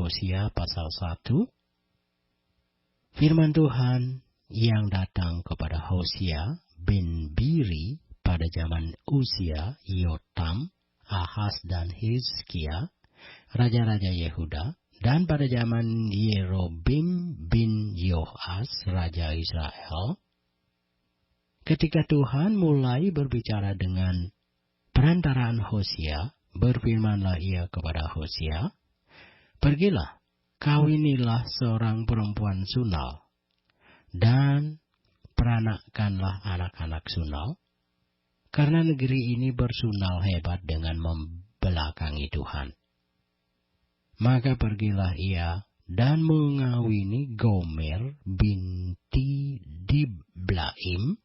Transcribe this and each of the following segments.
Hosea pasal 1. Firman Tuhan yang datang kepada Hosea bin Biri pada zaman Uzia, Yotam, Ahaz dan Hizkia, raja-raja Yehuda, dan pada zaman Yerobim bin Yoas, raja Israel. Ketika Tuhan mulai berbicara dengan perantaraan Hosea, berfirmanlah ia kepada Hosea, "Pergilah, kawinilah seorang perempuan sunal, dan peranakkanlah anak-anak sunal, karena negeri ini bersunal hebat dengan membelakangi Tuhan." Maka pergilah ia dan mengawini Gomer binti Diblaim,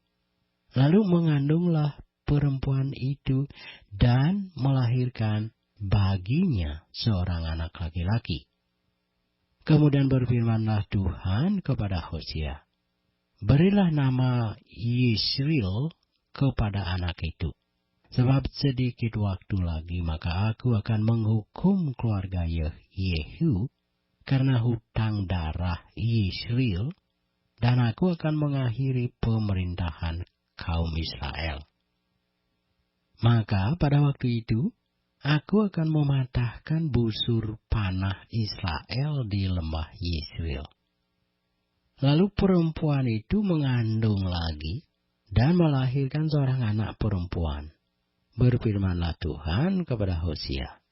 lalu mengandunglah perempuan itu dan melahirkan baginya seorang anak laki-laki. Kemudian berfirmanlah Tuhan kepada Hosea, "Berilah nama Yisrael kepada anak itu, sebab sedikit waktu lagi maka aku akan menghukum keluarga Yehu karena hutang darah Yisrael, dan aku akan mengakhiri pemerintahan kaum Israel. Maka pada waktu itu, aku akan mematahkan busur panah Israel di lembah Yisrael." Lalu perempuan itu mengandung lagi dan melahirkan seorang anak perempuan. Berfirmanlah Tuhan kepada Hosea,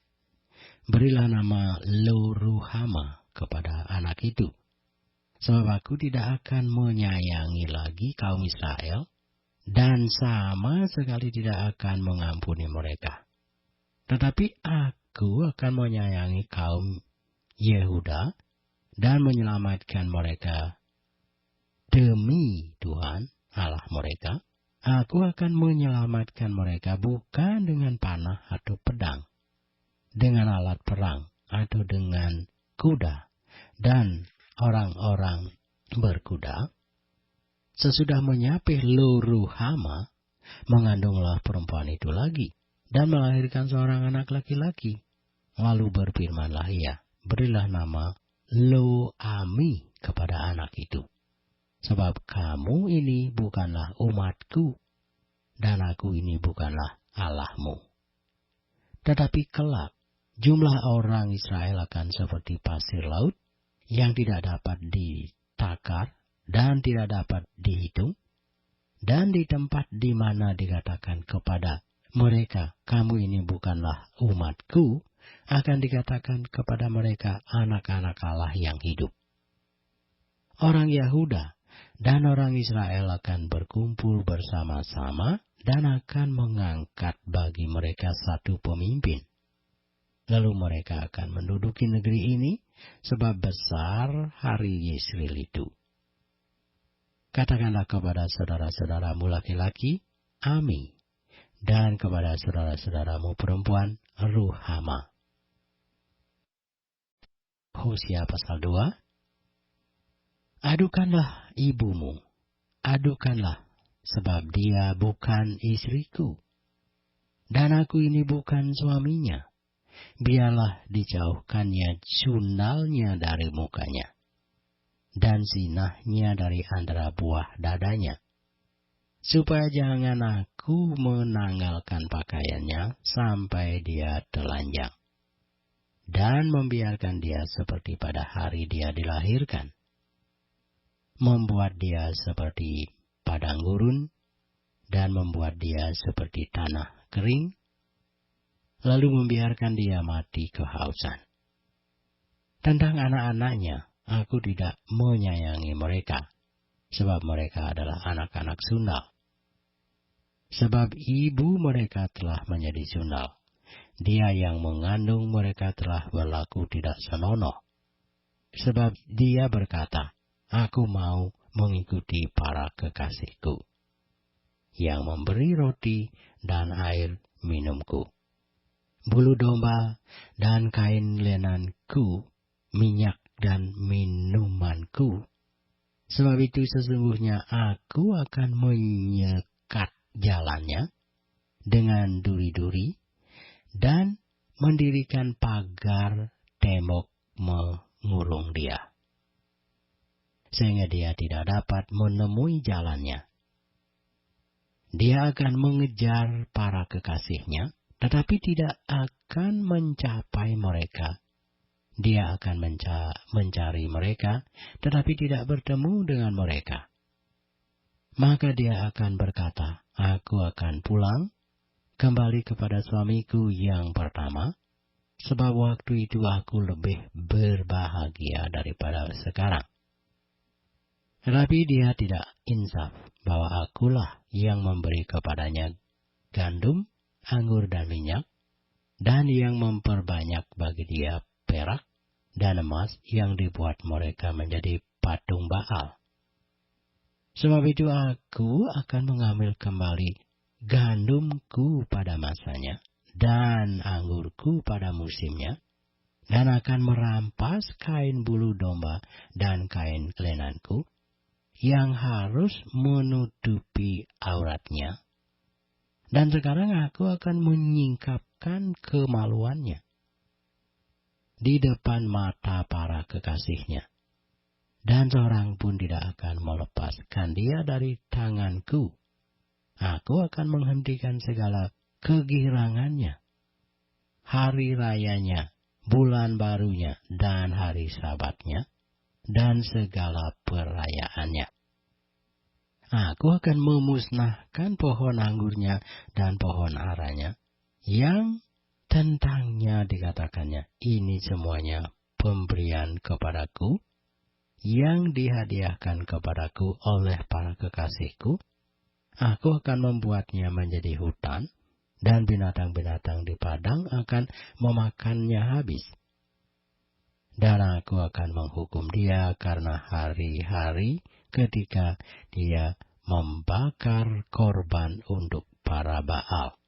"Berilah nama Lo-ruhama kepada anak itu, sebab aku tidak akan menyayangi lagi kaum Israel, dan sama sekali tidak akan mengampuni mereka. Tetapi aku akan menyayangi kaum Yehuda dan menyelamatkan mereka demi Tuhan Allah mereka. Aku akan menyelamatkan mereka bukan dengan panah atau pedang, dengan alat perang atau dengan kuda dan orang-orang berkuda." Sesudah menyapih Lo-ruhama, mengandunglah perempuan itu lagi dan melahirkan seorang anak laki-laki. Lalu berfirmanlah ia, "Berilah nama Lo-ami kepada anak itu, sebab kamu ini bukanlah umatku, dan aku ini bukanlah Allahmu. Tetapi kelak, jumlah orang Israel akan seperti pasir laut, yang tidak dapat ditakar dan tidak dapat dihitung, dan di tempat di mana dikatakan kepada mereka, 'Kamu ini bukanlah umatku,' akan dikatakan kepada mereka, 'anak-anak Allah yang hidup.' Orang Yahuda dan orang Israel akan berkumpul bersama-sama dan akan mengangkat bagi mereka satu pemimpin. Lalu mereka akan menduduki negeri ini, sebab besar hari Yisrael itu. Katakanlah kepada saudara-saudaramu laki-laki, 'Ami,' dan kepada saudara-saudaramu perempuan, 'Ruhama.'" Hosea pasal 2. "Adukanlah ibumu, adukanlah, sebab dia bukan istriku, dan aku ini bukan suaminya. Biarlah dijauhkannya sundalnya dari mukanya, dan zinahnya dari antara buah dadanya, supaya jangan aku menanggalkan pakaiannya sampai dia telanjang, dan membiarkan dia seperti pada hari dia dilahirkan, membuat dia seperti padang gurun, dan membuat dia seperti tanah kering, lalu membiarkan dia mati kehausan. Tentang anak-anaknya, aku tidak menyayangi mereka, sebab mereka adalah anak-anak sundal. Sebab ibu mereka telah menjadi sundal, dia yang mengandung mereka telah berlaku tidak senonoh. Sebab dia berkata, 'Aku mau mengikuti para kekasihku, yang memberi roti dan air minumku, bulu domba dan kain lenanku, minyak dan minumanku. Sebab itu sesungguhnya aku akan menyekat jalannya dengan duri-duri, dan mendirikan pagar tembok mengurung dia, sehingga dia tidak dapat menemui jalannya. Dia akan mengejar para kekasihnya, tetapi tidak akan mencapai mereka. Dia akan mencari mereka, tetapi tidak bertemu dengan mereka. Maka dia akan berkata, "Aku akan pulang kembali kepada suamiku yang pertama, sebab waktu itu aku lebih berbahagia daripada sekarang." Tetapi dia tidak insaf bahwa akulah yang memberi kepadanya gandum, anggur dan minyak, dan yang memperbanyak bagi dia perak dan emas yang dibuat mereka menjadi patung Baal. Sebab itu aku akan mengambil kembali gandumku pada masanya, dan anggurku pada musimnya, dan akan merampas kain bulu domba dan kain kelenanku, yang harus menutupi auratnya. Dan sekarang aku akan menyingkapkan kemaluannya di depan mata para kekasihnya, dan seorang pun tidak akan melepaskan dia dari tanganku. Aku akan menghentikan segala kegirangannya, hari rayanya, bulan barunya, dan hari sabatnya, dan segala perayaannya. Aku akan memusnahkan pohon anggurnya dan pohon aranya, yang tentangnya dikatakannya, "Ini semuanya pemberian kepadaku, yang dihadiahkan kepadaku oleh para kekasihku. Aku akan membuatnya menjadi hutan, dan binatang-binatang di padang akan memakannya habis. Dan aku akan menghukum dia karena hari-hari ketika dia membakar korban untuk para Baal,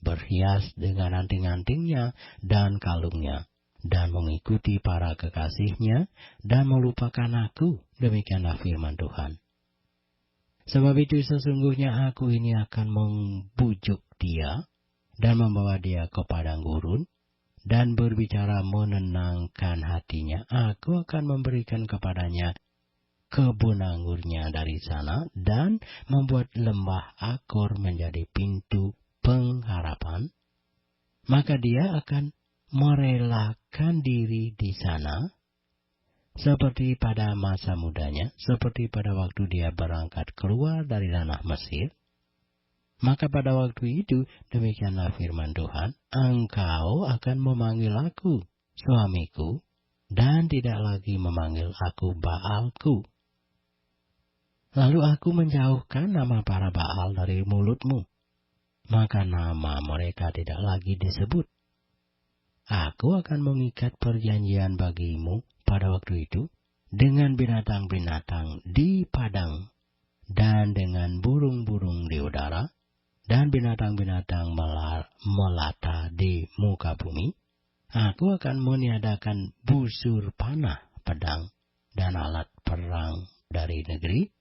berhias dengan anting-antingnya dan kalungnya, dan mengikuti para kekasihnya, dan melupakan aku." Demikianlah firman Tuhan. "Sebab itu sesungguhnya aku ini akan membujuk dia, dan membawa dia ke padang gurun, dan berbicara menenangkan hatinya. Aku akan memberikan kepadanya kebun anggurnya dari sana, dan membuat lembah Akor menjadi pintu pengharapan. Maka dia akan merelakan diri di sana, seperti pada masa mudanya, seperti pada waktu dia berangkat keluar dari tanah Mesir. Maka pada waktu itu, demikianlah firman Tuhan, engkau akan memanggil aku suamiku, dan tidak lagi memanggil aku Baalku. Lalu aku menjauhkan nama para Baal dari mulutmu, maka nama mereka tidak lagi disebut. Aku akan mengikat perjanjian bagimu pada waktu itu dengan binatang-binatang di padang, dan dengan burung-burung di udara, dan binatang-binatang melata di muka bumi. Aku akan meniadakan busur panah, pedang, dan alat perang dari negeri,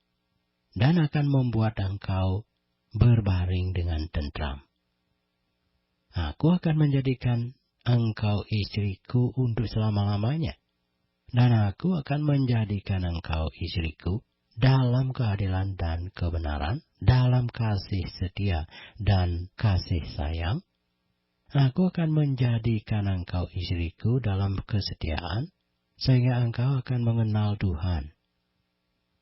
dan akan membuat engkau berbaring dengan tentram. Aku akan menjadikan engkau istriku untuk selama-lamanya, dan aku akan menjadikan engkau istriku dalam keadilan dan kebenaran, dalam kasih setia dan kasih sayang. Aku akan menjadikan engkau istriku dalam kesetiaan, sehingga engkau akan mengenal Tuhan.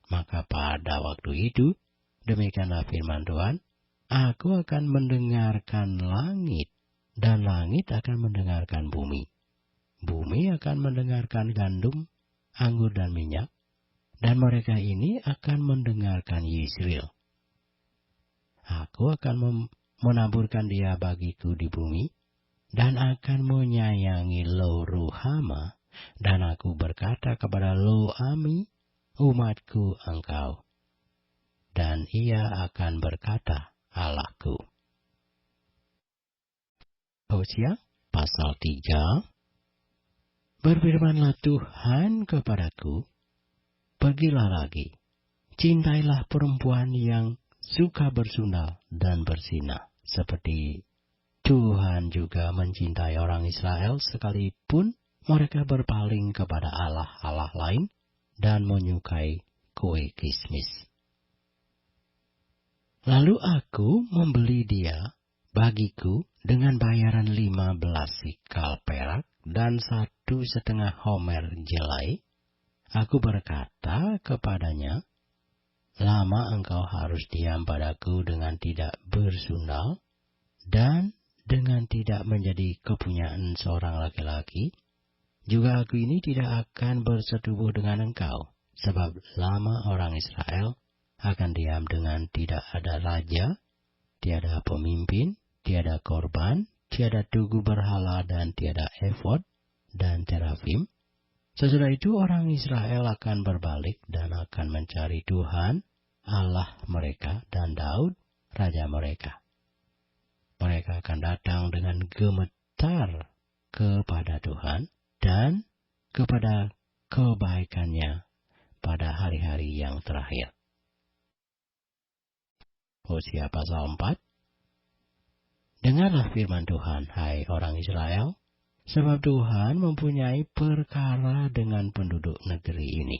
Maka pada waktu itu, demikianlah firman Tuhan, aku akan mendengarkan langit, dan langit akan mendengarkan bumi. Bumi akan mendengarkan gandum, anggur dan minyak, dan mereka ini akan mendengarkan Yisrael. Aku akan menaburkan dia bagiku di bumi, dan akan menyayangi Lo Ruhama, dan aku berkata kepada Lo Ami, umatku engkau, dan ia akan berkata, Allahku. Hosea pasal 3. Berfirmanlah Tuhan kepadaku, pergilah lagi, cintailah perempuan yang suka bersundal dan berzina, seperti Tuhan juga mencintai orang Israel, sekalipun mereka berpaling kepada allah-allah lain dan menyukai kue kismis. Lalu aku membeli dia bagiku dengan bayaran 15 sikal perak dan 1,5 homer jelai. Aku berkata kepadanya, lama engkau harus diam padaku dengan tidak bersundal, dan dengan tidak menjadi kepunyaan seorang laki-laki. Juga aku ini tidak akan bersetubuh dengan engkau, sebab lama orang Israel akan diam dengan tidak ada raja, tiada pemimpin, tiada korban, tiada tugu berhala, dan tiada efod dan terafim. Sesudah itu orang Israel akan berbalik dan akan mencari Tuhan, Allah mereka, dan Daud, raja mereka. Mereka akan datang dengan gemetar kepada Tuhan dan kepada kebaikannya pada hari-hari yang terakhir. Hosea pasal 4. Dengarlah firman Tuhan, hai orang Israel, sebab Tuhan mempunyai perkara dengan penduduk negeri ini.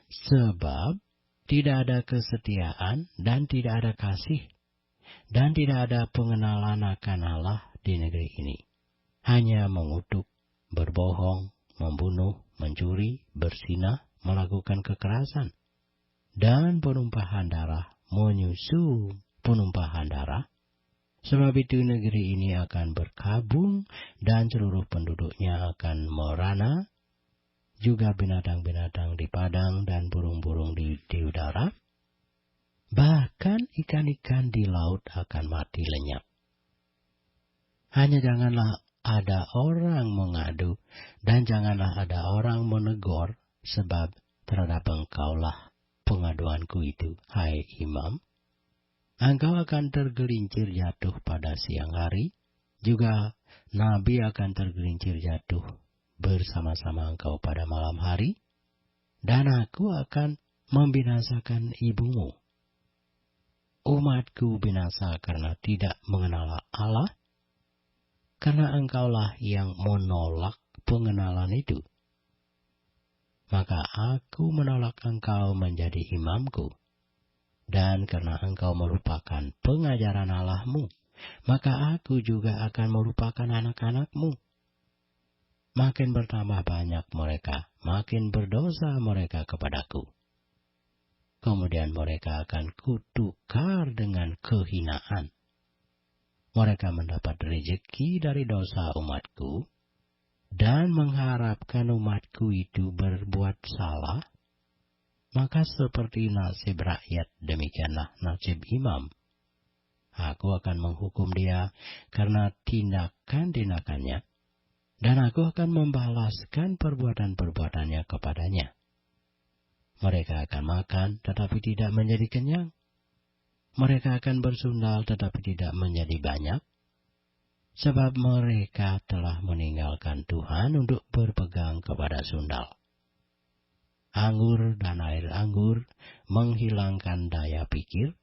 Sebab tidak ada kesetiaan dan tidak ada kasih, dan tidak ada pengenalan akan Allah di negeri ini. Hanya mengutuk, berbohong, membunuh, mencuri, berzinah, melakukan kekerasan, dan penumpahan darah, menyusul penumpahan darah. Sebab itu negeri ini akan berkabung dan seluruh penduduknya akan merana, juga binatang-binatang di padang dan burung-burung di udara. Bahkan ikan-ikan di laut akan mati lenyap. Hanya janganlah ada orang mengadu dan janganlah ada orang menegur, sebab terhadap engkaulah pengaduanku itu, hai imam. Engkau akan tergelincir jatuh pada siang hari, juga nabi akan tergelincir jatuh bersama-sama engkau pada malam hari, dan aku akan membinasakan ibumu. Umatku binasa karena tidak mengenal Allah, karena engkaulah yang menolak pengenalan itu. Maka aku menolak engkau menjadi imamku. Dan karena engkau merupakan pengajaran Allahmu, maka aku juga akan merupakan anak-anakmu. Makin bertambah banyak mereka, makin berdosa mereka kepadaku. Kemudian mereka akan kutukar dengan kehinaan. Mereka mendapat rezeki dari dosa umatku, dan mengharapkan umatku itu berbuat salah. Maka seperti nasib rakyat, demikianlah nasib imam. Aku akan menghukum dia karena tindakan-tindakannya, dan aku akan membalaskan perbuatan-perbuatannya kepadanya. Mereka akan makan, tetapi tidak menjadi kenyang. Mereka akan bersundal, tetapi tidak menjadi banyak. Sebab mereka telah meninggalkan Tuhan untuk berpegang kepada sundal. Anggur dan air anggur menghilangkan daya pikir.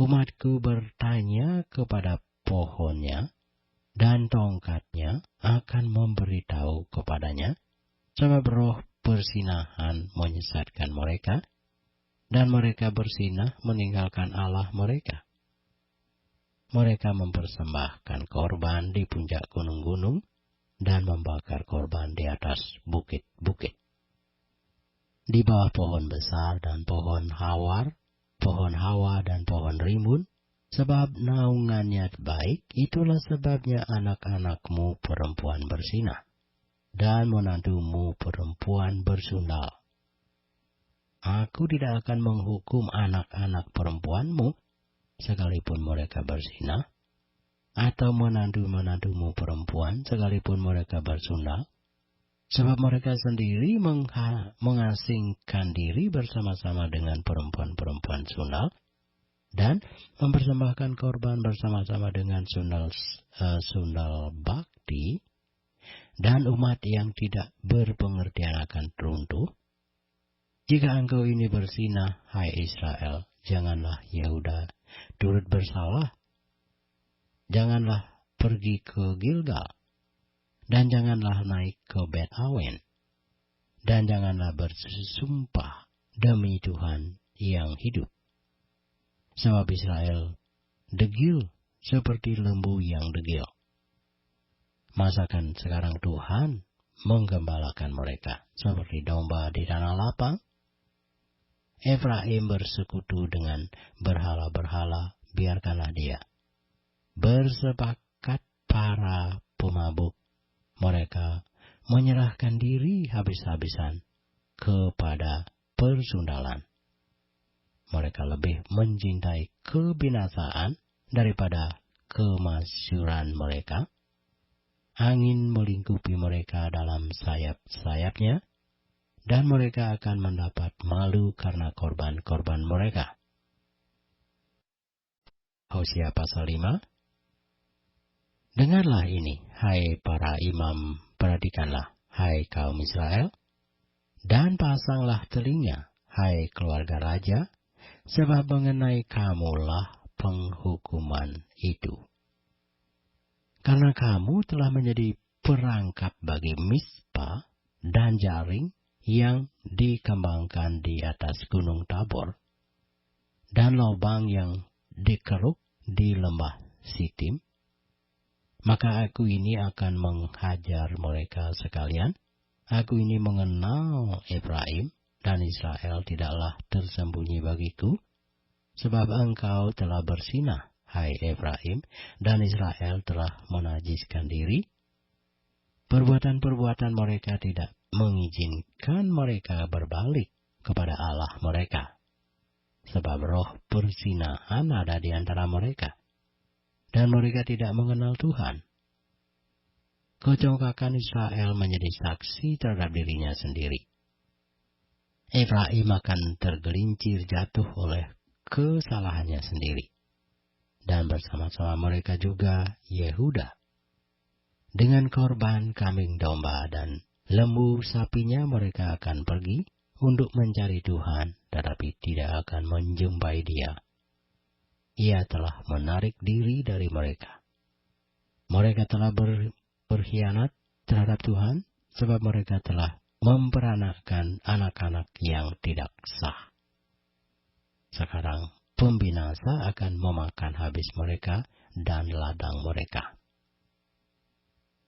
Umatku bertanya kepada pohonnya, dan tongkatnya akan memberitahu kepadanya, sebab roh persinahan menyesatkan mereka, dan mereka bersinah meninggalkan Allah mereka. Mereka mempersembahkan korban di puncak gunung-gunung, dan membakar korban di atas bukit-bukit. Di bawah pohon besar dan pohon hawa dan pohon rimbun, sebab naungannya baik, itulah sebabnya anak-anakmu perempuan bersinah, dan menantumu perempuan bersundal. Aku tidak akan menghukum anak-anak perempuanmu, sekalipun mereka bersinah, atau menantu-menantumu perempuan, sekalipun mereka bersundal. Sebab mereka sendiri mengasingkan diri bersama-sama dengan perempuan-perempuan sundal, dan mempersembahkan korban bersama-sama dengan sundal bakti, dan umat yang tidak berpengertian akan runtuh. Jika engkau ini bersinah, hai Israel, janganlah Yehuda turut bersalah. Janganlah pergi ke Gilgal. dan janganlah naik ke Bet Awen, dan janganlah bersumpah demi Tuhan yang hidup. Sebab Israel degil seperti lembu yang degil. Masakan sekarang Tuhan menggembalakan mereka seperti domba di tanah lapang? Efraim bersekutu dengan berhala-berhala, biarkanlah dia. Bersepakat para pemabuk, mereka menyerahkan diri habis-habisan kepada persundalan. Mereka lebih mencintai kebinasaan daripada kemasyuran mereka. Angin melingkupi mereka dalam sayap-sayapnya, dan mereka akan mendapat malu karena korban-korban mereka. Hosea pasal 5. Dengarlah ini, hai para imam, perhatikanlah, hai kaum Israel, dan pasanglah telinga, hai keluarga raja, sebab mengenai kamulah penghukuman itu. Karena kamu telah menjadi perangkap bagi mispa dan jaring yang dikembangkan di atas gunung Tabor, dan lubang yang dikeruk di lembah Sitim, maka aku ini akan menghajar mereka sekalian. Aku ini mengenal Efraim, dan Israel tidaklah tersembunyi bagiku, sebab engkau telah bersinah, hai Efraim, dan Israel telah menajiskan diri. Perbuatan-perbuatan mereka tidak mengizinkan mereka berbalik kepada Allah mereka, sebab roh persinahan ada di antara mereka, dan mereka tidak mengenal Tuhan. Kecongkakan Israel menjadi saksi terhadap dirinya sendiri. Efraim akan tergelincir jatuh oleh kesalahannya sendiri. Dan bersama-sama mereka juga Yehuda. Dengan korban kambing domba dan lembu sapinya mereka akan pergi untuk mencari Tuhan, tetapi tidak akan menjumpai Dia. Ia telah menarik diri dari mereka. Mereka telah berkhianat terhadap Tuhan, sebab mereka telah memperanakkan anak-anak yang tidak sah. Sekarang pembinasa akan memakan habis mereka dan ladang mereka.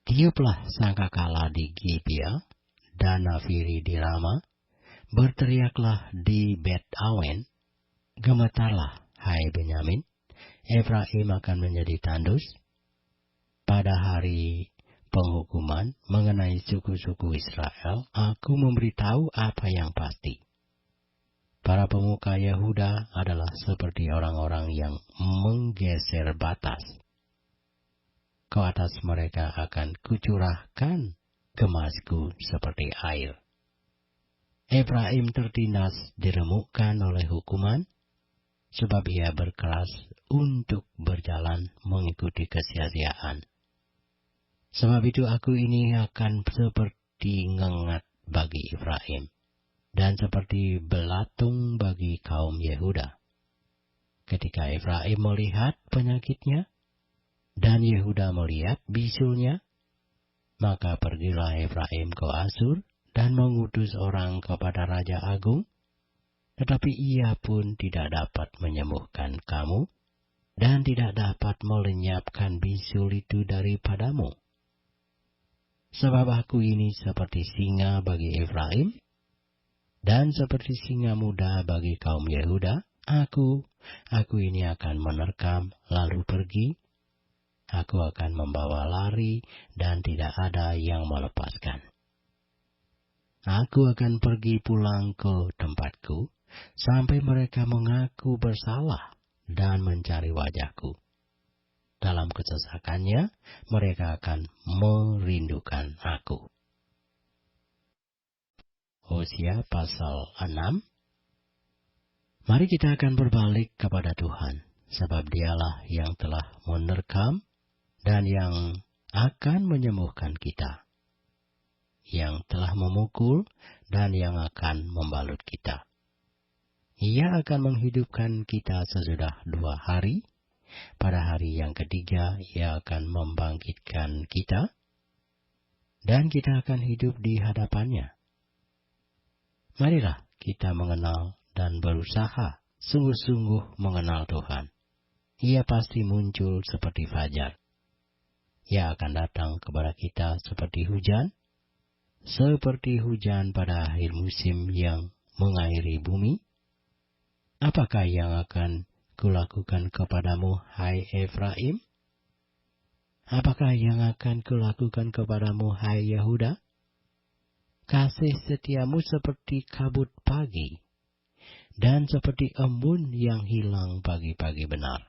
Tiuplah sangkakala di Gibea dan nafiri di Rama, berteriaklah di Bet Awen, gemetarlah, hai Benyamin, Efraim akan menjadi tandus. Pada hari penghukuman mengenai suku-suku Israel, aku memberitahu apa yang pasti. Para pemuka Yehuda adalah seperti orang-orang yang menggeser batas. Ke atas mereka akan kucurahkan gemasku seperti air. Efraim tertindas diremukkan oleh hukuman, sebab ia berkeras untuk berjalan mengikuti kesia-siaan. Sebab itu aku ini akan seperti ngengat bagi Efraim, dan seperti belatung bagi kaum Yehuda. Ketika Efraim melihat penyakitnya, dan Yehuda melihat bisulnya, maka pergilah Efraim ke Asur dan mengutus orang kepada Raja Agung, tetapi ia pun tidak dapat menyembuhkan kamu, dan tidak dapat melenyapkan bisul itu daripadamu. Sebab aku ini seperti singa bagi Efraim, dan seperti singa muda bagi kaum Yehuda. Aku ini akan menerkam lalu pergi. Aku akan membawa lari dan tidak ada yang melepaskan. Aku akan pergi pulang ke tempatku sampai mereka mengaku bersalah dan mencari wajahku. Dalam kesesakannya, mereka akan merindukan aku. Hosea pasal 6. Mari kita akan berbalik kepada Tuhan, sebab Dialah yang telah menerkam dan yang akan menyembuhkan kita, yang telah memukul dan yang akan membalut kita. Ia akan menghidupkan kita sesudah 2 hari. Pada hari yang ketiga, Ia akan membangkitkan kita. dan kita akan hidup di hadapannya. Marilah kita mengenal dan berusaha sungguh-sungguh mengenal Tuhan. Ia pasti muncul seperti fajar. Ia akan datang kepada kita seperti hujan pada akhir musim yang mengairi bumi. Apakah yang akan kulakukan kepadamu, hai Efraim? Apakah yang akan kulakukan kepadamu, hai Yehuda? Kasih setiamu seperti kabut pagi, dan seperti embun yang hilang pagi-pagi benar.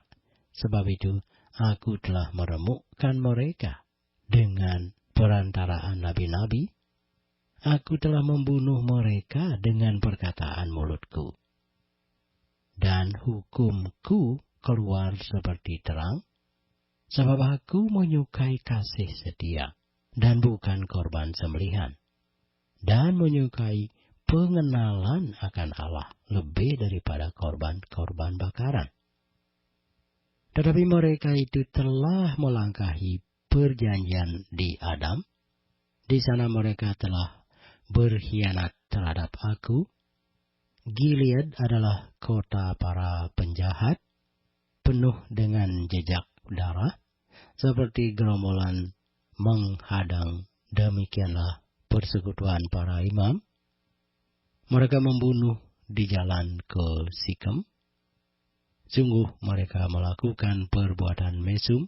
Sebab itu, aku telah meremukkan mereka dengan perantaraan nabi-nabi. Aku telah membunuh mereka dengan perkataan mulutku. Dan hukumku keluar seperti terang, sebab aku menyukai kasih setia, dan bukan korban sembelihan, dan menyukai pengenalan akan Allah lebih daripada korban-korban bakaran. Tetapi mereka itu telah melangkahi perjanjian di Adam. Di sana mereka telah berkhianat terhadap aku. Gilead adalah kota para penjahat, penuh dengan jejak darah, seperti gerombolan menghadang. Demikianlah persekutuan para imam. Mereka membunuh di jalan ke Sikem. Sungguh mereka melakukan perbuatan mesum.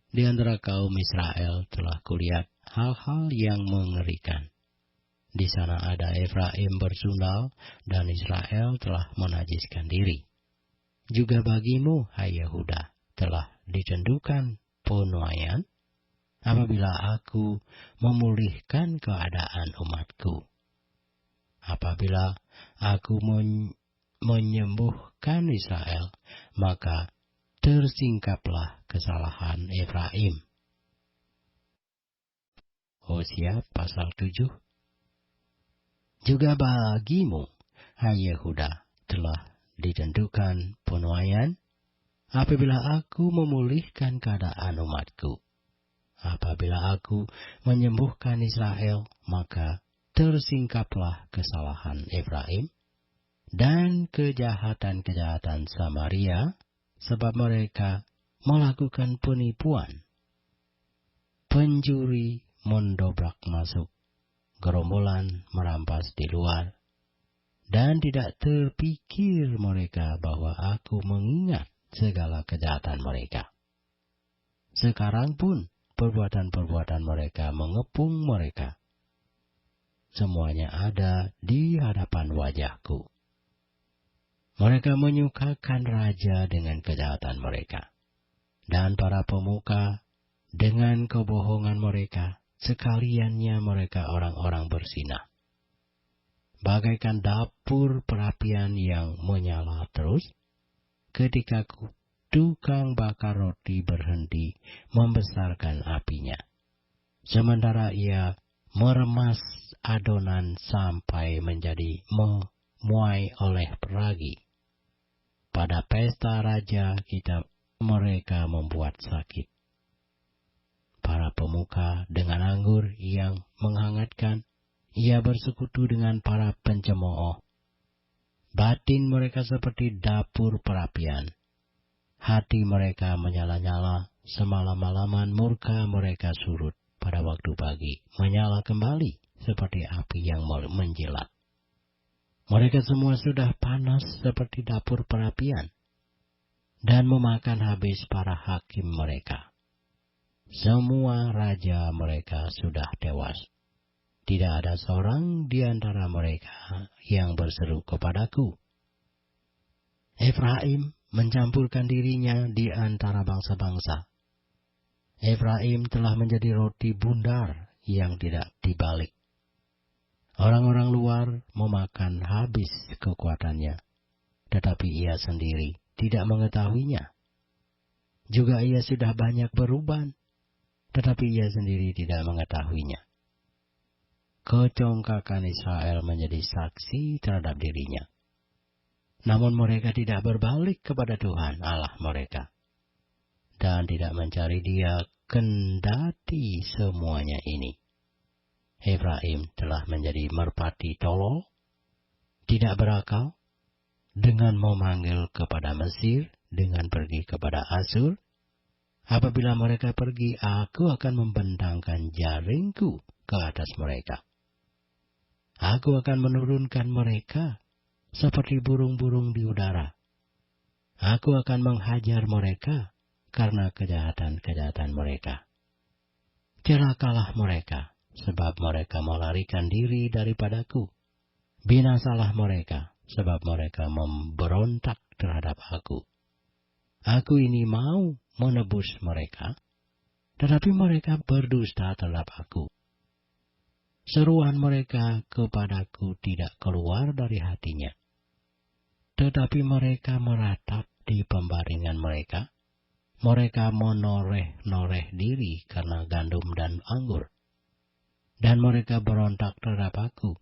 Di antara kaum Israel telah kulihat hal-hal yang mengerikan. Di sana ada Efraim bersundal, dan Israel telah menajiskan diri. Juga bagimu, hai Yehuda, telah ditentukan penuaian, apabila aku memulihkan keadaan umatku. Apabila aku menyembuhkan Israel, maka tersingkaplah kesalahan Efraim. Hosea pasal 7. Juga bagimu, hai Yehuda, telah ditentukan penuaian, apabila aku memulihkan keadaan umatku. Apabila aku menyembuhkan Israel, maka tersingkaplah kesalahan Efraim dan kejahatan-kejahatan Samaria, sebab mereka melakukan penipuan. Pencuri mendobrak masuk, gerombolan merampas di luar, dan tidak terpikir mereka bahwa aku mengingat segala kejahatan mereka. Sekarang pun perbuatan-perbuatan mereka mengepung mereka. Semuanya ada di hadapan wajahku. Mereka menyukakan raja dengan kejahatan mereka, dan para pemuka dengan kebohongan mereka. Sekaliannya mereka orang-orang bersinah, bagaikan dapur perapian yang menyala terus, ketika tukang bakar roti berhenti membesarkan apinya, sementara ia meremas adonan sampai menjadi memuai oleh peragi. Pada pesta raja mereka membuat sakit. Para pemuka dengan anggur yang menghangatkan, ia bersekutu dengan para pencemooh. Batin mereka seperti dapur perapian. Hati mereka menyala-nyala, semalam-malaman murka mereka surut. Pada waktu pagi, menyala kembali seperti api yang menjilat. Mereka semua sudah panas seperti dapur perapian, dan memakan habis para hakim mereka. Semua raja mereka sudah tewas. Tidak ada seorang di antara mereka yang berseru kepadaku. Efraim mencampurkan dirinya di antara bangsa-bangsa. Efraim telah menjadi roti bundar yang tidak dibalik. Orang-orang luar memakan habis kekuatannya, tetapi ia sendiri tidak mengetahuinya. Juga ia sudah banyak beruban, tetapi ia sendiri tidak mengetahuinya. Kecongkakan Israel menjadi saksi terhadap dirinya. Namun mereka tidak berbalik kepada Tuhan Allah mereka, dan tidak mencari Dia kendati semuanya ini. Efraim telah menjadi merpati tolol, tidak berakal, dengan memanggil kepada Mesir, dengan pergi kepada Asur. Apabila mereka pergi, aku akan membentangkan jaringku ke atas mereka. Aku akan menurunkan mereka seperti burung-burung di udara. Aku akan menghajar mereka karena kejahatan-kejahatan mereka. Celakalah mereka, sebab mereka melarikan diri daripadaku. Binasalah mereka, sebab mereka memberontak terhadap aku. Aku ini mau menebus mereka, tetapi mereka berdusta terhadap aku. Seruan mereka kepadaku tidak keluar dari hatinya, tetapi mereka meratap di pembaringan mereka. Mereka menoreh-noreh diri karena gandum dan anggur, dan mereka berontak terhadap aku.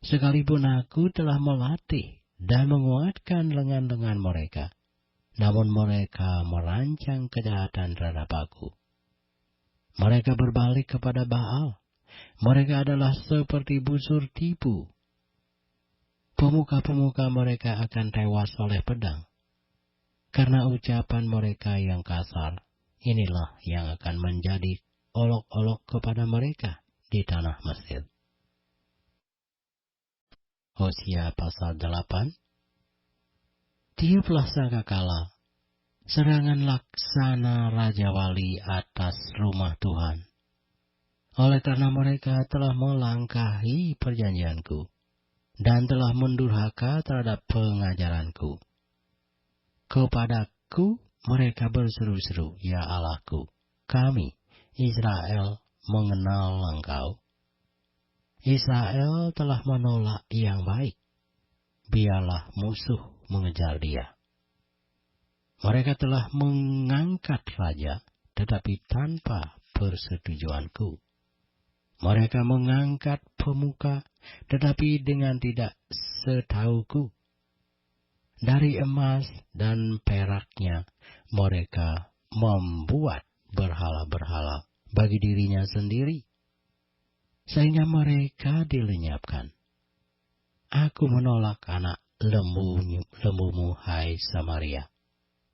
Sekalipun aku telah melatih dan menguatkan lengan-lengan mereka, namun mereka merancang kejahatan terhadap aku. Mereka berbalik kepada Baal. Mereka adalah seperti busur tipu. Pemuka-pemuka mereka akan tewas oleh pedang. Karena ucapan mereka yang kasar, inilah yang akan menjadi olok-olok kepada mereka di tanah Mesir. Hosea pasal 8. Tiuplah sangkakala, serangan laksana Raja Wali atas rumah Tuhan. Oleh karena mereka telah melangkahi perjanjianku, dan telah mendurhaka terhadap pengajaranku. Kepadaku mereka berseru-seru, ya Allahku, kami, Israel, mengenal Engkau. Israel telah menolak yang baik, biarlah musuh mengejar dia. Mereka telah mengangkat raja, tetapi tanpa persetujuanku. Mereka mengangkat pemuka, tetapi dengan tidak setahuku. Dari emas dan peraknya, mereka membuat berhala-berhala bagi dirinya sendiri, sehingga mereka dilenyapkan. Aku menolak anak lembumu, hai Samaria.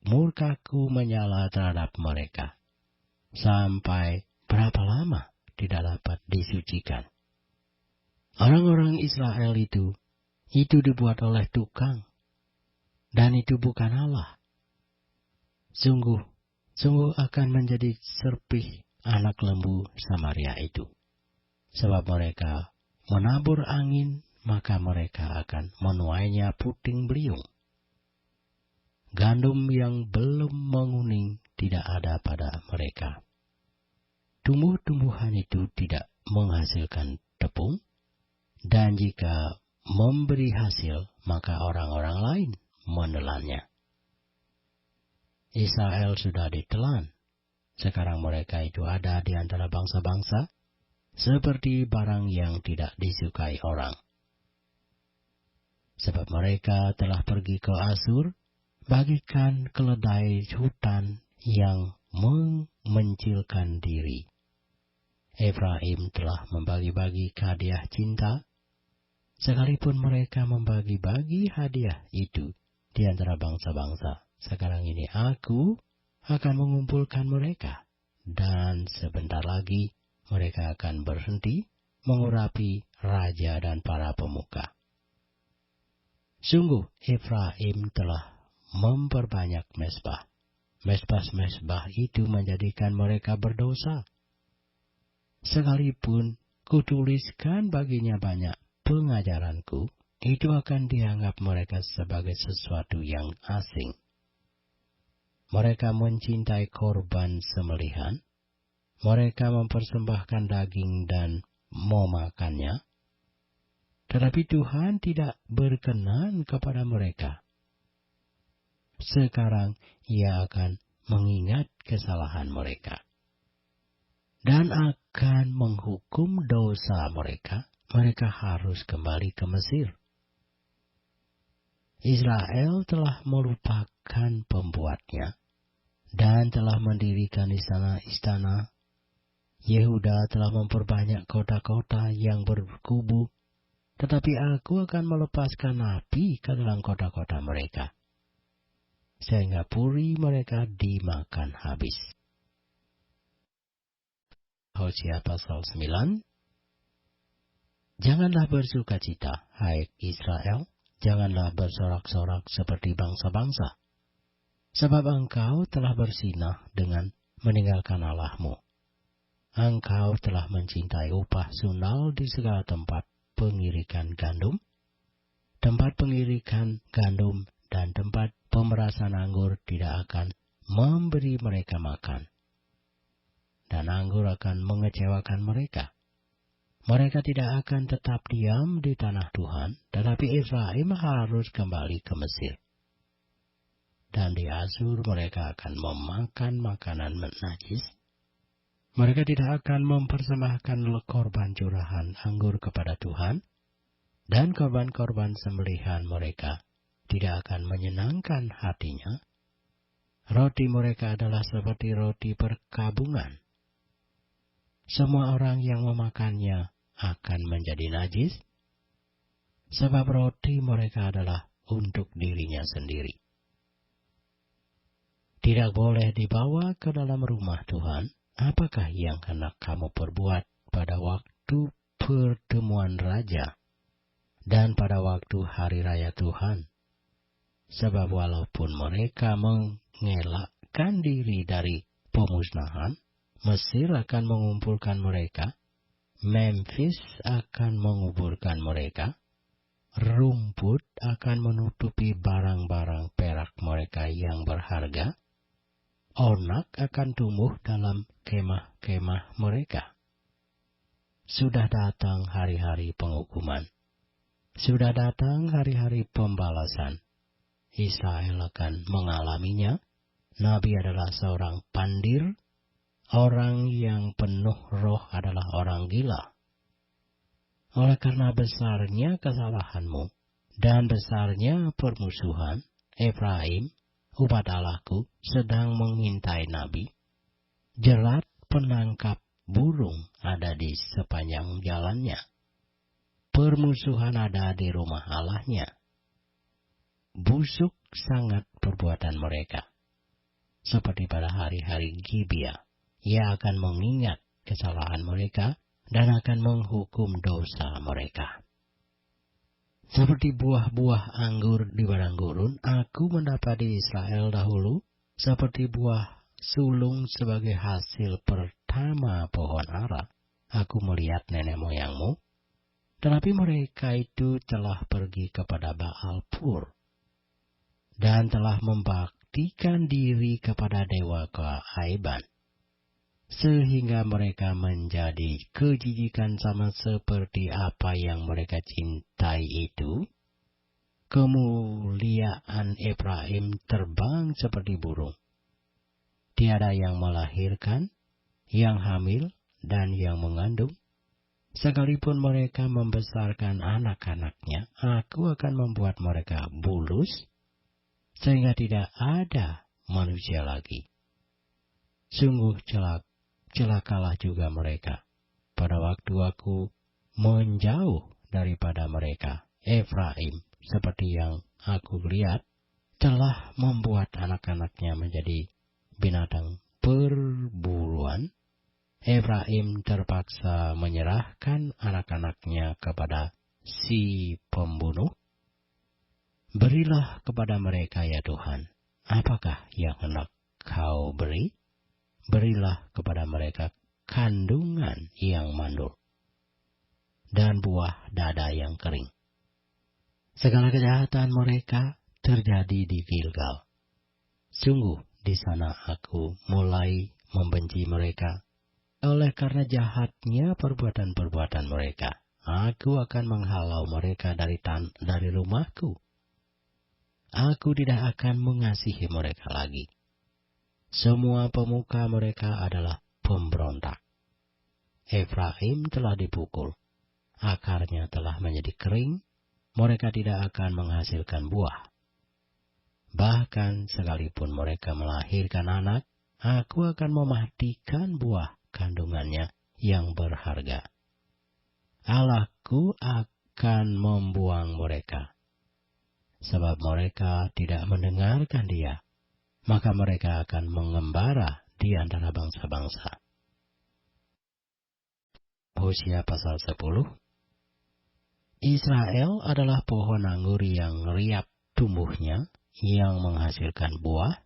Murkaku menyala terhadap mereka. Sampai berapa lama tidak dapat disucikan? Orang-orang Israel itu dibuat oleh tukang. Dan itu bukan Allah. Sungguh akan menjadi serpih anak lembu Samaria itu. Sebab mereka menabur angin, maka mereka akan menuainya puting beliung. Gandum yang belum menguning tidak ada pada mereka. Tumbuh-tumbuhan itu tidak menghasilkan tepung, dan jika memberi hasil, maka orang-orang lain menelannya. Israel sudah ditelan. Sekarang mereka itu ada di antara bangsa-bangsa, seperti barang yang tidak disukai orang. Sebab mereka telah pergi ke Asur, bagikan keledai hutan yang memencilkan diri. Efraim telah membagi-bagi hadiah cinta, sekalipun mereka membagi-bagi hadiah itu di antara bangsa-bangsa. Sekarang ini aku akan mengumpulkan mereka, dan sebentar lagi mereka akan berhenti mengurapi raja dan para pemuka. Sungguh Efraim telah memperbanyak mezbah. Mezbah-mezbah itu menjadikan mereka berdosa. Sekalipun kutuliskan baginya banyak pengajaranku, itu akan dianggap mereka sebagai sesuatu yang asing. Mereka mencintai korban sembelihan, mereka mempersembahkan daging dan memakannya, tetapi Tuhan tidak berkenan kepada mereka. Sekarang Ia akan mengingat kesalahan mereka, dan akan menghukum dosa mereka. Mereka harus kembali ke Mesir. Israel telah melupakan pembuatnya, dan telah mendirikan istana-istana Yehuda telah memperbanyak kota-kota yang berkubu, tetapi aku akan melepaskan api ke dalam kota-kota mereka, sehingga puri mereka dimakan habis. Hosea pasal 9. Janganlah bersukacita, hai Israel, janganlah bersorak-sorak seperti bangsa-bangsa, sebab engkau telah bersinah dengan meninggalkan Allahmu. Engkau telah mencintai upah sundal di segala tempat pengirikan gandum, dan tempat pemerasan anggur tidak akan memberi mereka makan, dan anggur akan mengecewakan mereka. Mereka tidak akan tetap diam di tanah Tuhan, tetapi Efraim harus kembali ke Mesir. Dan di Asur mereka akan memakan makanan najis. Mereka tidak akan mempersembahkan korban curahan anggur kepada Tuhan, dan korban-korban sembelihan mereka tidak akan menyenangkan hatinya. Roti mereka adalah seperti roti perkabungan. Semua orang yang memakannya akan menjadi najis, sebab roti mereka adalah untuk dirinya sendiri. Tidak boleh dibawa ke dalam rumah Tuhan. Apakah yang hendak kamu perbuat pada waktu pertemuan raja dan pada waktu hari raya Tuhan? Sebab walaupun mereka mengelakkan diri dari pemusnahan, Mesir akan mengumpulkan mereka, Memphis akan menguburkan mereka, rumput akan menutupi barang-barang perak mereka yang berharga, onak akan tumbuh dalam kemah-kemah mereka. Sudah datang hari-hari penghukuman. Sudah datang hari-hari pembalasan. Israel akan mengalaminya. Nabi adalah seorang pandir. Orang yang penuh roh adalah orang gila. Oleh karena besarnya kesalahanmu dan besarnya permusuhan, Efraim, umat Allahku, sedang mengintai nabi. Jerat penangkap burung ada di sepanjang jalannya. Permusuhan ada di rumah Allahnya. Busuk sangat perbuatan mereka. Seperti pada hari-hari Gibea, ia akan mengingat kesalahan mereka dan akan menghukum dosa mereka. Seperti buah-buah anggur di padang gurun, aku mendapati Israel dahulu, seperti buah sulung sebagai hasil pertama pohon ara. Aku melihat nenek moyangmu, tetapi mereka itu telah pergi kepada Baal Pur, dan telah membaktikan diri kepada dewa keaiban, sehingga mereka menjadi kejijikan sama seperti apa yang mereka cintai itu. Kemuliaan Efraim terbang seperti burung. Tiada yang melahirkan, yang hamil, dan yang mengandung. Sekalipun mereka membesarkan anak-anaknya, aku akan membuat mereka bulus, sehingga tidak ada manusia lagi. Sungguh celakalah juga mereka. Pada waktu aku menjauh daripada mereka, Efraim, seperti yang aku lihat, telah membuat anak-anaknya menjadi binatang perburuan. Efraim terpaksa menyerahkan anak-anaknya kepada si pembunuh. Berilah kepada mereka ya Tuhan, apakah yang hendak kau beri? Berilah kepada mereka kandungan yang mandul dan buah dada yang kering. Segala kejahatan mereka terjadi di Gilgal. Sungguh di sana aku mulai membenci mereka. Oleh karena jahatnya perbuatan-perbuatan mereka, aku akan menghalau mereka dari rumahku. Aku tidak akan mengasihi mereka lagi. Semua pemuka mereka adalah pemberontak. Efraim telah dipukul, akarnya telah menjadi kering, mereka tidak akan menghasilkan buah. Bahkan sekalipun mereka melahirkan anak, aku akan mematikan buah kandungannya yang berharga. Allahku akan membuang mereka, sebab mereka tidak mendengarkan Dia, maka mereka akan mengembara di antara bangsa-bangsa. Hosea pasal 10. Israel adalah pohon anggur yang riap tumbuhnya, yang menghasilkan buah.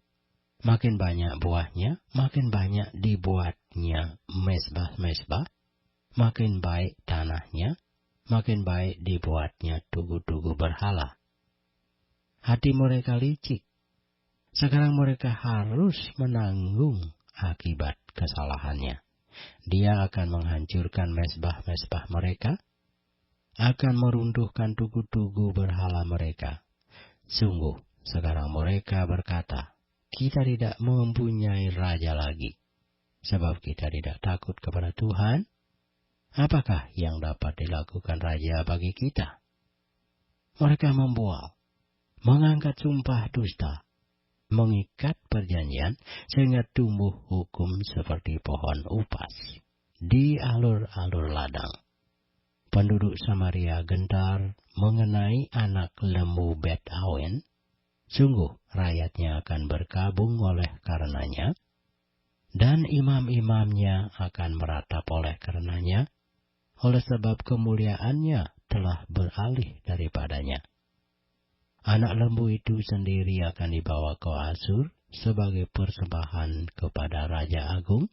Makin banyak buahnya, makin banyak dibuatnya mezbah-mezbah. Makin baik tanahnya, makin baik dibuatnya tugu-tugu berhala. Hati mereka licik. Sekarang mereka harus menanggung akibat kesalahannya. Dia akan menghancurkan mezbah-mezbah mereka, akan meruntuhkan tugu-tugu berhala mereka. Sungguh, sekarang mereka berkata, kita tidak mempunyai raja lagi, sebab kita tidak takut kepada Tuhan. Apakah yang dapat dilakukan raja bagi kita? Mereka membual, mengangkat sumpah dusta, mengikat perjanjian, sehingga tumbuh hukum seperti pohon upas di alur-alur ladang. Penduduk Samaria gentar mengenai anak lembu Bet Awen. Sungguh rakyatnya akan berkabung oleh karenanya, dan imam-imamnya akan meratap oleh karenanya, oleh sebab kemuliaannya telah beralih daripadanya. Anak lembu itu sendiri akan dibawa ke Asur sebagai persembahan kepada Raja Agung.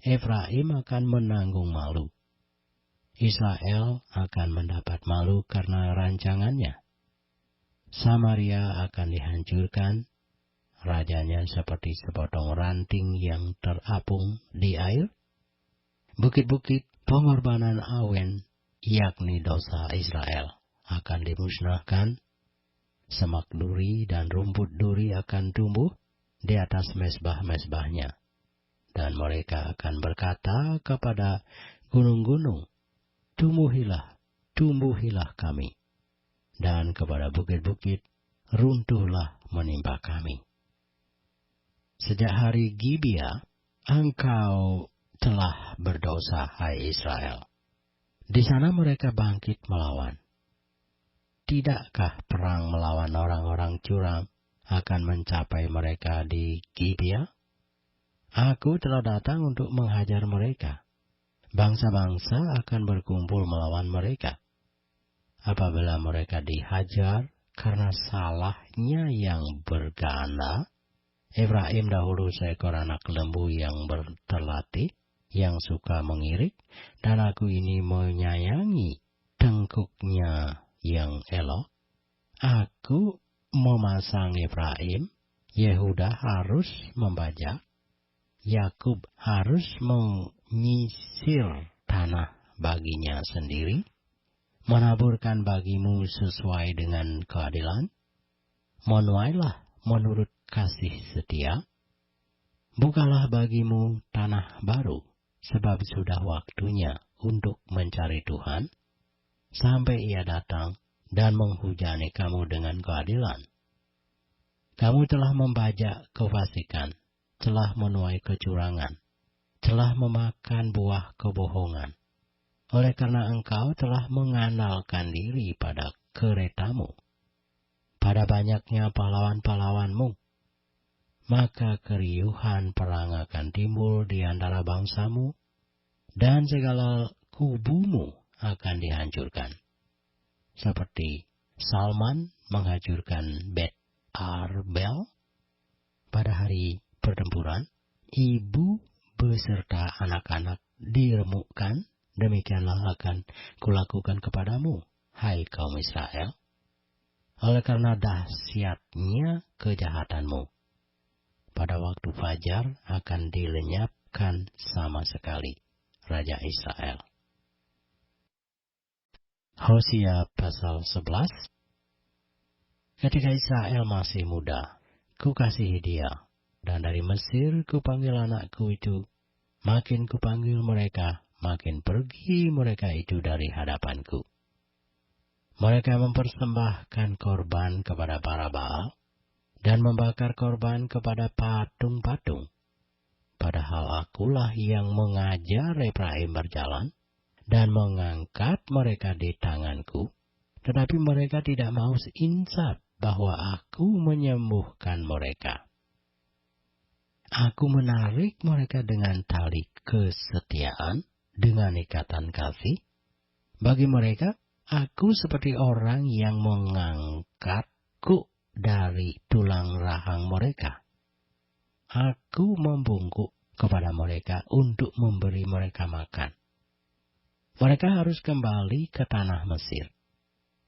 Efraim akan menanggung malu. Israel akan mendapat malu karena rancangannya. Samaria akan dihancurkan, rajanya seperti sepotong ranting yang terapung di air. Bukit-bukit pengorbanan Awen, yakni dosa Israel, akan dimusnahkan. Semak duri dan rumput duri akan tumbuh di atas mezbah-mezbahnya. Dan mereka akan berkata kepada gunung-gunung, tumbuhilah, tumbuhilah kami. Dan kepada bukit-bukit, runtuhlah menimpa kami. Sejak hari Gibea, engkau telah berdosa, hai Israel. Di sana mereka bangkit melawan. Tidakkah perang melawan orang-orang curang akan mencapai mereka di Gibea? Aku telah datang untuk menghajar mereka. Bangsa-bangsa akan berkumpul melawan mereka. Apabila mereka dihajar karena salahnya yang berganda, Efraim dahulu seekor anak lembu yang berterlatih, yang suka mengirik, dan aku ini menyayangi tengkuknya yang elok. Aku memasang Efraim, Yehuda harus membajak, Yakub harus menyisir tanah baginya sendiri, menaburkan bagimu sesuai dengan keadilan, menuailah menurut kasih setia, bukalah bagimu tanah baru, sebab sudah waktunya untuk mencari Tuhan, sampai Ia datang dan menghujani kamu dengan keadilan. Kamu telah membajak kefasikan, telah menuai kecurangan, telah memakan buah kebohongan. Oleh karena engkau telah mengandalkan diri pada keretamu, pada banyaknya pahlawan-pahlawanmu, maka keriuhan perang akan timbul di antara bangsamu, dan segala kubumu akan dihancurkan. Seperti Salman menghancurkan Bet Arbel pada hari pertempuran, ibu beserta anak-anak diremukkan, demikianlah akan kulakukan kepadamu, hai kaum Israel, oleh karena dahsyatnya kejahatanmu. Pada waktu fajar akan dilenyapkan sama sekali Raja Israel. Hosea pasal 11. Ketika Israel masih muda, kukasihi dia, dan dari Mesir kupanggil anakku itu, makin kupanggil mereka, makin pergi mereka itu dari hadapanku. Mereka mempersembahkan korban kepada para Baal, dan membakar korban kepada patung-patung. padahal akulah yang mengajar Efraim berjalan dan mengangkat mereka di tanganku. Tetapi mereka tidak mau insaf bahwa aku menyembuhkan mereka. Aku menarik mereka dengan tali kesetiaan, dengan ikatan kasih. Bagi mereka, aku seperti orang yang mengangkat kuk dari tulang rahang mereka. Aku membungkuk kepada mereka untuk memberi mereka makan. Mereka harus kembali ke tanah Mesir.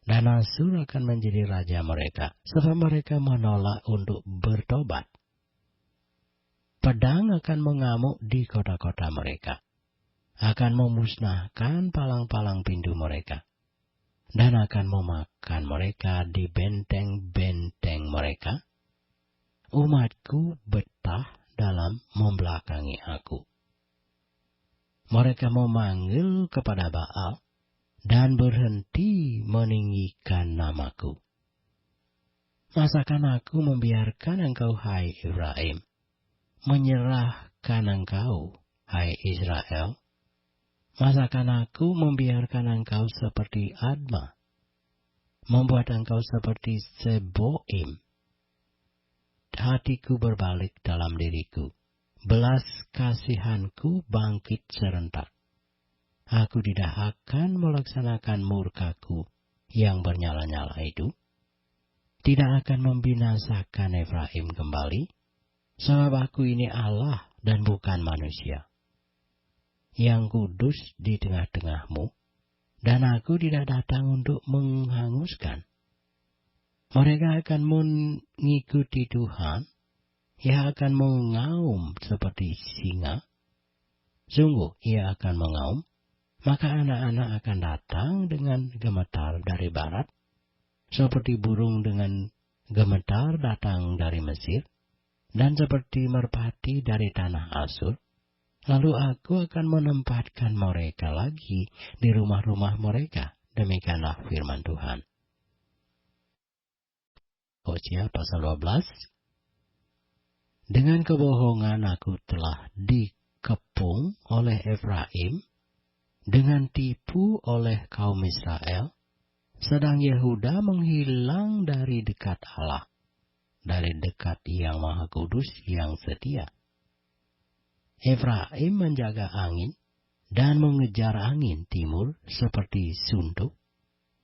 Dan Asur akan menjadi raja mereka, sebab mereka menolak untuk bertobat. Pedang akan mengamuk di kota-kota mereka, akan memusnahkan palang-palang pintu mereka, dan akan memakan mereka di benteng-benteng mereka. Umatku betah dalam membelakangi aku. Mereka memanggil kepada Baal, dan berhenti meninggikan namaku. Masakan aku membiarkan engkau, hai Efraim, menyerahkan engkau, hai Israel? Masakan aku membiarkan engkau seperti Adma, membuat engkau seperti Seboim? Hatiku berbalik dalam diriku, belas kasihanku bangkit serentak. Aku tidak akan melaksanakan murkaku yang bernyala-nyala itu. Tidak akan membinasakan Efraim kembali, sebab aku ini Allah dan bukan manusia, yang kudus di tengah-tengahmu, dan aku tidak datang untuk menghanguskan. Mereka akan mengikuti Tuhan, ia akan mengaum seperti singa. Sungguh ia akan mengaum, maka anak-anak akan datang dengan gemetar dari barat, seperti burung dengan gemetar datang dari Mesir, dan seperti merpati dari tanah Asur. Lalu aku akan menempatkan mereka lagi di rumah-rumah mereka. Demikianlah firman Tuhan. Hosea pasal 12. Dengan kebohongan aku telah dikepung oleh Efraim, dengan tipu oleh kaum Israel, sedang Yehuda menghilang dari dekat Allah, dari dekat Yang Maha Kudus yang setia. Efraim menjaga angin dan mengejar angin timur seperti suntuk,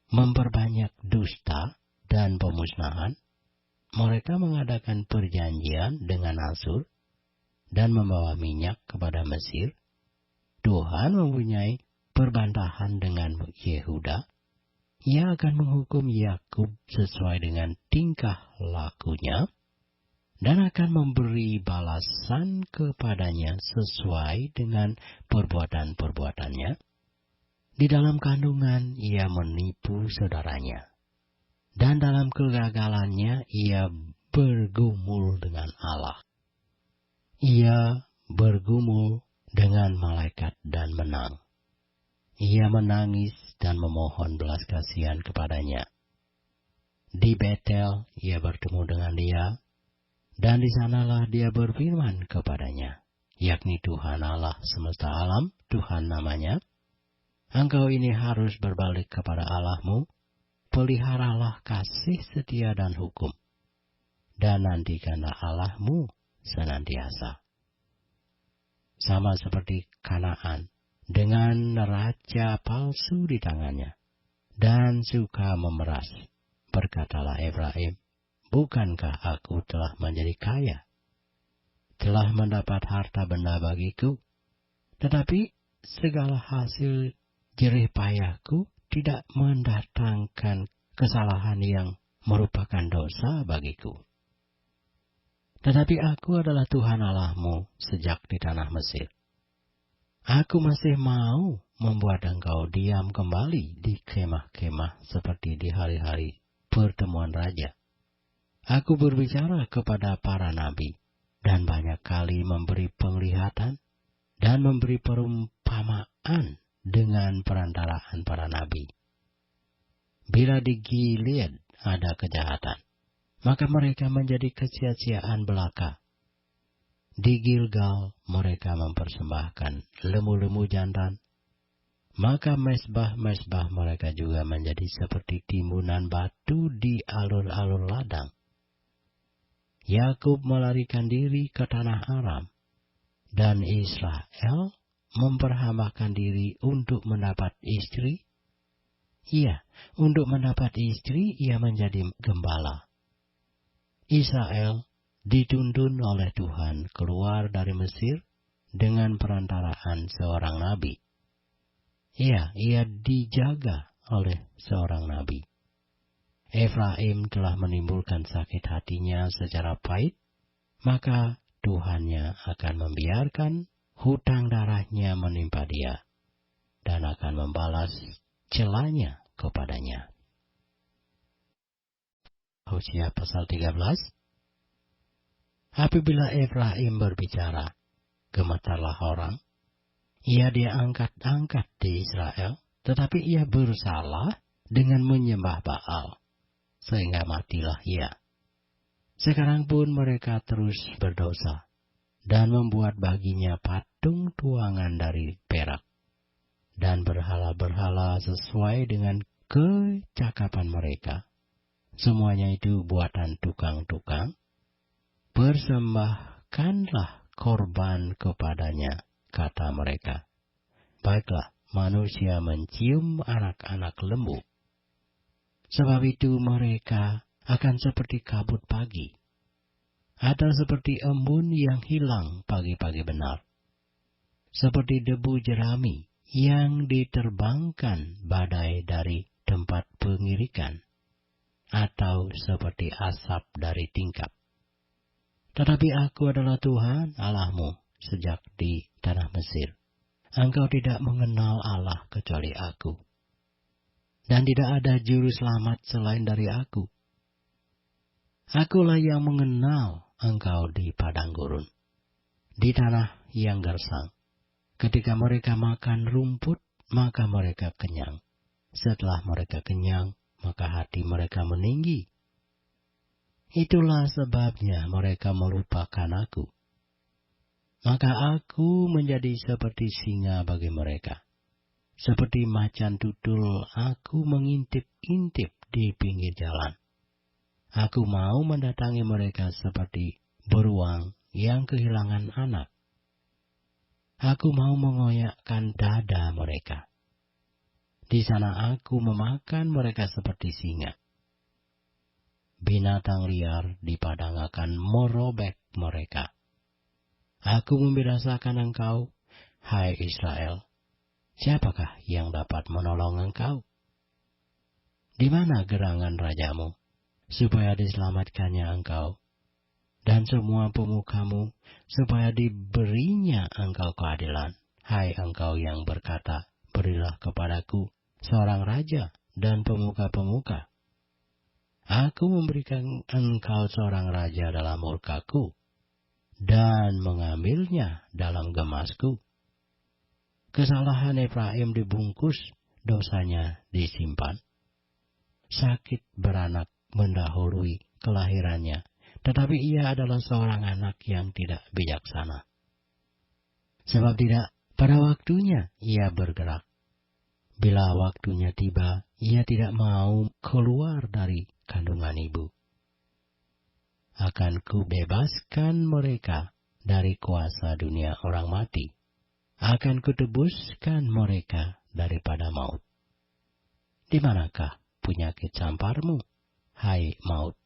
memperbanyak dusta dan pemusnahan. Mereka mengadakan perjanjian dengan Asur dan membawa minyak kepada Mesir. Tuhan mempunyai perbantahan dengan Yehuda. Ia akan menghukum Yakub sesuai dengan tingkah lakunya, dan akan memberi balasan kepadanya sesuai dengan perbuatan-perbuatannya. Di dalam kandungan ia menipu saudaranya, dan dalam kegagalannya ia bergumul dengan Allah. Ia bergumul dengan malaikat dan menang. Ia menangis dan memohon belas kasihan kepadanya. Di Betel ia bertemu dengan dia, dan di sanalah dia berfirman kepadanya, yakni Tuhan Allah semesta alam, Tuhan namanya. Engkau ini harus berbalik kepada Allahmu, peliharalah kasih setia dan hukum, dan nantikanlah Allahmu senantiasa. Sama seperti Kanaan, dengan neraca palsu di tangannya, dan suka memeras. Berkatalah Efraim, bukankah aku telah menjadi kaya, telah mendapat harta benda bagiku? Tetapi segala hasil jerih payahku tidak mendatangkan kesalahan yang merupakan dosa bagiku. Tetapi aku adalah Tuhan Allahmu sejak di tanah Mesir. Aku masih mau membuat engkau diam kembali di kemah-kemah seperti di hari-hari pertemuan raja. Aku berbicara kepada para nabi, dan banyak kali memberi penglihatan, dan memberi perumpamaan dengan perantaraan para nabi. Bila di Gilead ada kejahatan, maka mereka menjadi kesia-siaan belaka. Di Gilgal mereka mempersembahkan lembu-lembu jantan. Maka mesbah-mesbah mereka juga menjadi seperti timbunan batu di alur-alur ladang. Yakub melarikan diri ke tanah Aram, dan Israel memperhambakan diri untuk mendapat istri. Iya, untuk mendapat istri ia menjadi gembala. Israel dituntun oleh Tuhan keluar dari Mesir dengan perantaraan seorang nabi. Iya, ia dijaga oleh seorang nabi. Efraim telah menimbulkan sakit hatinya secara pahit, maka Tuhannya akan membiarkan hutang darahnya menimpa dia, dan akan membalas celanya kepadanya. Hosea pasal 13. Apabila Efraim berbicara, gemetarlah orang. Ia diangkat-angkat di Israel, tetapi ia bersalah dengan menyembah Baal, sehingga matilah ia. Sekarang pun mereka terus berdosa, dan membuat baginya patung tuangan dari perak, dan berhala-berhala sesuai dengan kecakapan mereka. Semuanya itu buatan tukang-tukang. Persembahkanlah korban kepadanya, kata mereka. Baiklah, manusia mencium anak-anak lembu. Sebab itu mereka akan seperti kabut pagi, atau seperti embun yang hilang pagi-pagi benar. Seperti debu jerami yang diterbangkan badai dari tempat pengirikan, atau seperti asap dari tingkap. Tetapi aku adalah Tuhan Allahmu sejak di tanah Mesir. Engkau tidak mengenal Allah kecuali aku, dan tidak ada juru selamat selain dari aku. Akulah yang mengenal engkau di padang gurun, di tanah yang gersang. Ketika mereka makan rumput, maka mereka kenyang. Setelah mereka kenyang, maka hati mereka meninggi. Itulah sebabnya mereka melupakan aku. Maka aku menjadi seperti singa bagi mereka. Seperti macan tutul, aku mengintip-intip di pinggir jalan. Aku mau mendatangi mereka seperti beruang yang kehilangan anak. Aku mau mengoyakkan dada mereka. Di sana aku memakan mereka seperti singa. Binatang liar di padang akan merobek mereka. Aku membinasakan engkau, hai Israel. Siapakah yang dapat menolong engkau? Di mana gerangan rajamu, supaya diselamatkannya engkau, dan semua pemukamu, supaya diberinya engkau keadilan, hai engkau yang berkata, berilah kepadaku seorang raja dan pemuka-pemuka. Aku memberikan engkau seorang raja dalam murkaku, dan mengambilnya dalam gemasku. Kesalahan Efraim dibungkus, dosanya disimpan. Sakit beranak mendahului kelahirannya, tetapi ia adalah seorang anak yang tidak bijaksana. Sebab tidak pada waktunya ia bergerak. Bila waktunya tiba, ia tidak mau keluar dari kandungan ibu. Akan kubebaskan mereka dari kuasa dunia orang mati. Akan kutebuskan mereka daripada maut. Di manakah penyakit samparmu, hai maut?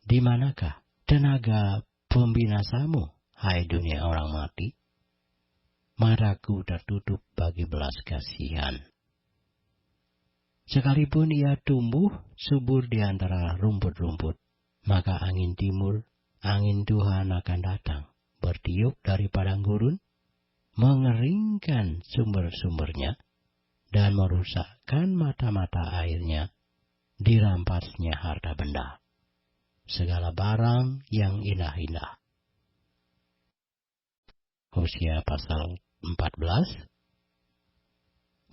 Di manakah tenaga pembinasamu, hai dunia orang mati? Mataku tertutup bagi belas kasihan. Sekalipun ia tumbuh subur di antara rumput-rumput, maka angin timur, angin Tuhan akan datang, bertiup dari padang gurun, mengeringkan sumber-sumbernya, dan merusakkan mata-mata airnya, dirampasnya harta benda, segala barang yang indah-indah. Hosea pasal 14.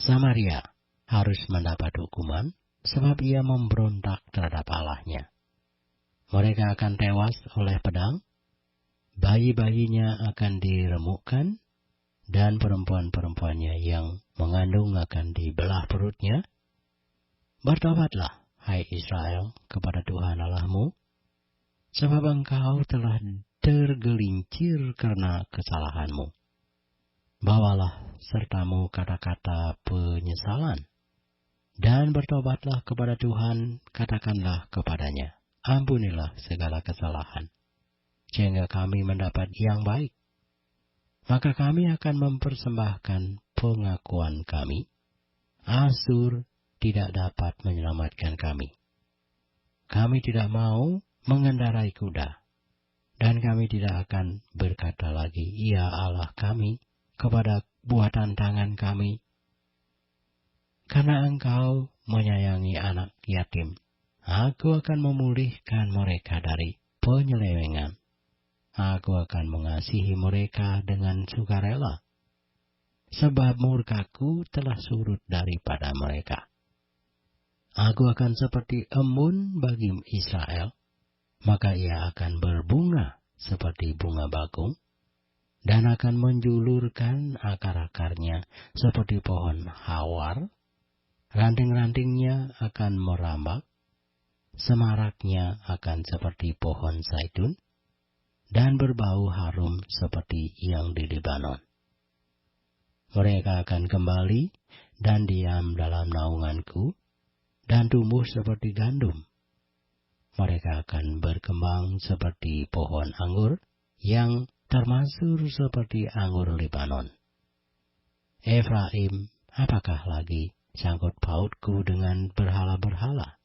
Samaria harus mendapat hukuman, sebab ia memberontak terhadap Allahnya. Mereka akan tewas oleh pedang. bayi-bayinya akan diremukkan, dan perempuan-perempuannya yang mengandung akan dibelah perutnya. Bertobatlah, hai Israel, kepada Tuhan Allahmu, sebab engkau telah tergelincir karena kesalahanmu. Bawalah sertamu kata-kata penyesalan, dan bertobatlah kepada Tuhan, katakanlah kepadanya, ampunilah segala kesalahan, sehingga kami mendapat yang baik. Maka kami akan mempersembahkan pengakuan kami. Asur tidak dapat menyelamatkan kami. Kami tidak mau mengendarai kuda, dan kami tidak akan berkata lagi, "Ya Allah kami," kepada buatan tangan kami. Karena engkau menyayangi anak yatim, aku akan memulihkan mereka dari penyelewengan. Aku akan mengasihi mereka dengan sukarela, sebab murkaku telah surut daripada mereka. Aku akan seperti embun bagi Israel, maka ia akan berbunga seperti bunga bakung, dan akan menjulurkan akar-akarnya seperti pohon hawar. Ranting-rantingnya akan merambak, semaraknya akan seperti pohon zaitun, dan berbau harum seperti yang di Libanon. Mereka akan kembali dan diam dalam naunganku, dan tumbuh seperti gandum. Mereka akan berkembang seperti pohon anggur, yang termasur seperti anggur Libanon. Efraim, apakah lagi sangkut pautku dengan berhala-berhala?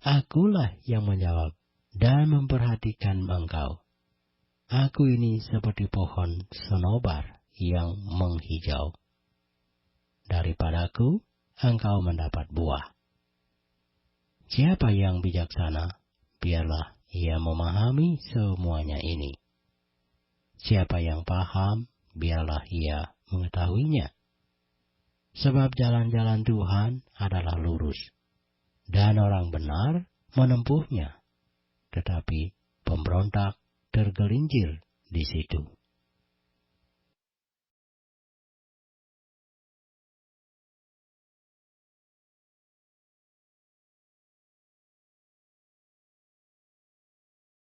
Akulah yang menjawab dan memperhatikan engkau. Aku ini seperti pohon senobar yang menghijau. Daripadaku engkau mendapat buah. Siapa yang bijaksana, biarlah ia memahami semuanya ini. Siapa yang paham, biarlah ia mengetahuinya. Sebab jalan-jalan Tuhan adalah lurus, dan orang benar menempuhnya, tetapi pemberontak tergelincir di situ.